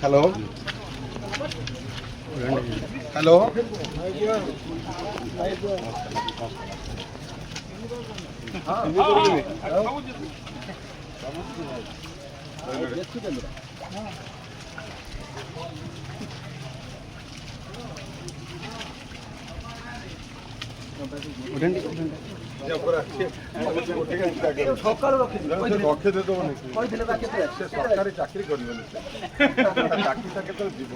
Hello hello সকালে রক্ষে দেব সরকারি চাকরি করবে চাকরি থাকে তো দিব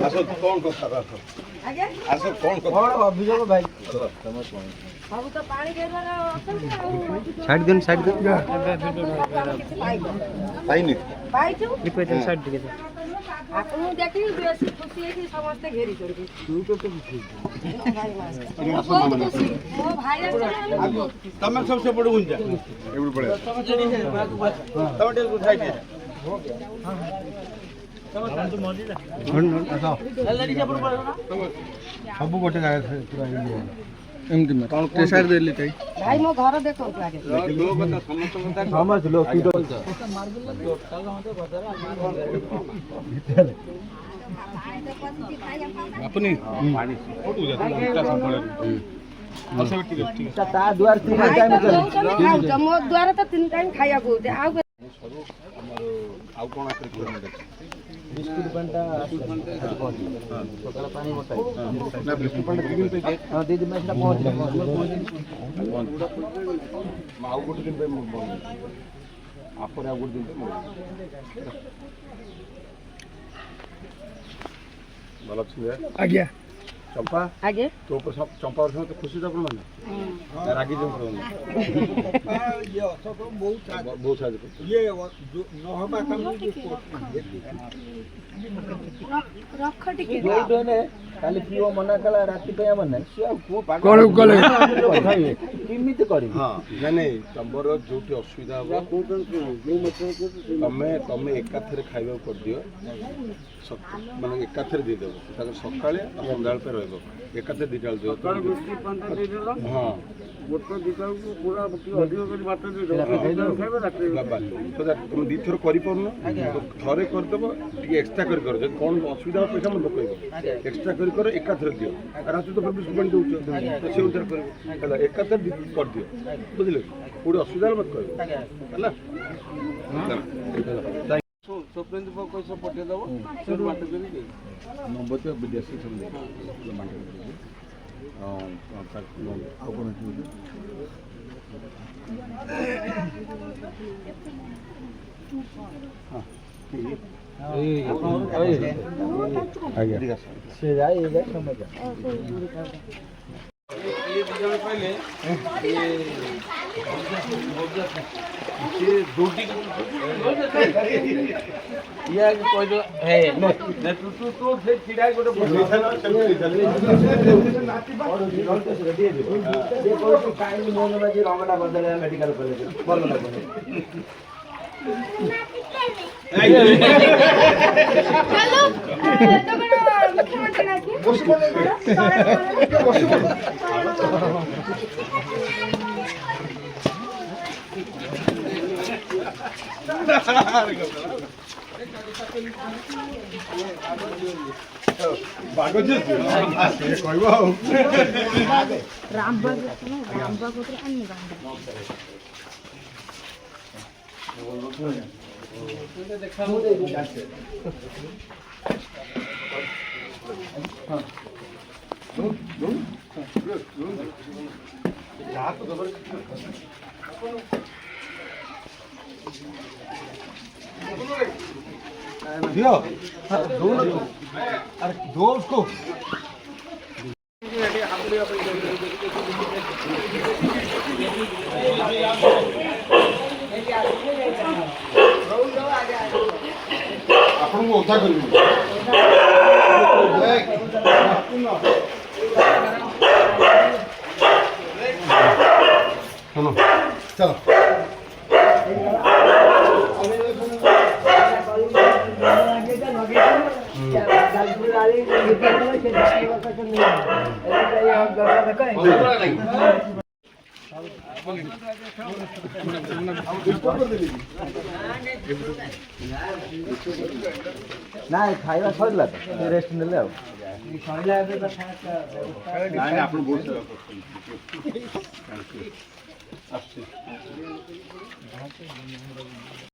আস কোন কথা আস কোন কথা অভিযোগ ভাই সাইড দিন পাইনি সাইড দিকে ଆପଣ ଦେଖିକି ବେଶୀ ଖୁସି ହେଇକି ସମସ୍ତେ ଘେରିଛନ୍ତି ମୋ ଭାଇ ତମେ ସବୁ ସେପଟେ ବୁଝା ଏଗୁଡ ପଳେଇ ତମେ ଟିକେ ଉଠାଇ ଦିଅ ସବୁ ଗୋଟେ ଜାଗା ପୁରା ଏମିତି ସାଇଡ୍ ଦେଲି ଭାଇ ମୋ ଘର ଦେଖନ୍ତୁ ଆଗେ আপনি ତା ଦୁଆର ତିନି ଟାଇମ୍ ଖାଉଛ ମୋ ଦ୍ୱାର ତ 3 ଟାଇମ୍ ଖାଇବାକୁ ହଉଛି ଆଉ କଣ ବିସ୍କୁଟ ପାଣିଟା ସକାଳ ପାଣି ମତାଇ ନା ବିସ୍କୁଟ ପାଣି ହଁ 2 ଦିନ ସେଟା ପହଞ୍ଚିଲା ଆଉ ଗୋଟେ ଦିନ ପାଇଁ ଆପରେ ଆଉ ଗୋଟେ ଦିନ ଭଲ ଅଛି ଆଜ୍ଞା ଚମ୍ପା ଆଜ୍ଞା ତୋ ଉପରେ ସବୁ ଚମ୍ପା ତ ଖୁସି ଆପଣ ମାନେ ରାଗି ଯାଉ ବହୁତ ସାହାଯ୍ୟ ରଖ ଟିକେ କାଲି ପିଓ ମନା କଲା ରାତି ପାଇଁ ଆମର ନାହିଁ ସିଏ ଆଉ କେମିତି କରିବି ହଁ ନାଇଁ ତମର ଯୋଉଠି ଅସୁବିଧା ହବ ତମେ ଏକାଥରେ ଖାଇବାକୁ କରିଦିଅ ମାନେ ଏକାଥରେ ଦେଇଦେବ ତାଙ୍କର ସକାଳେ ସନ୍ଧ୍ୟାବେଳ ପାଇଁ ରହିବ ଏକାଥରେ 2ଟା ବେଳେ ଦିଅ ହଁ ଗୋଟେ ଦିଟା ପୁରା ଅଧିକ କରି ଭାତ ଦେଇଦେବ ତମେ 2 ଥର କରିପାରୁନ ଥରେ କରିଦେବ ଟିକେ ଏକ୍ସଟ୍ରା କରି କର ଯଦି କ'ଣ ଅସୁବିଧା ହେବ ପଇସା ମୋତେ କହିବ ଏକ୍ସଟ୍ରା କରି କର ଏକାଥରେ ଦିଅ ରାତି ତ ବିସ୍କୁଟ ପାଣି ଦେଉଛ ତ ସେ ଅନୁସାରେ କରିବ ହେଲା ଏକାଥରେ କରିଦିଅ ବୁଝିଲେ କୋଉଠି ଅସୁବିଧା ହେଲେ ମୋତେ କହିବ ହେଲା ସୁପ୍ରିମ ପଇସା ପଠେଇଦେବ ସେଠୁ ବାଟ କରିକି ନମ୍ବର ତ ବିଦେଶୀ ସବୁ ବାଣ୍ଟ ଆଉ କ'ଣ ଆଜ୍ଞା ସେ ଯାଇ ସମୟ କହିଲେ ଇଏ କହିଦେଲା ହେ ତୁ ସେ ଛିଡ଼ା ଗୋଟେ କାହିଁକି ମୋହନ ମାଝି ରଙ୍ଗଟା ବଦଳେ ମେଡିକାଲ କଲେଜ ଭଲ ଲାଗୁନି କହିବ ଆଉ दियो अरे दो उसको आपको उठा कर चलो ନାଇଁ ଖାଇବା ସରିଲା ତ ରେଷ୍ଟ ନେଲେ ଆଉ ନାଇଁ ଆପଣ ବହୁତ ସେବା କରୁଛନ୍ତି।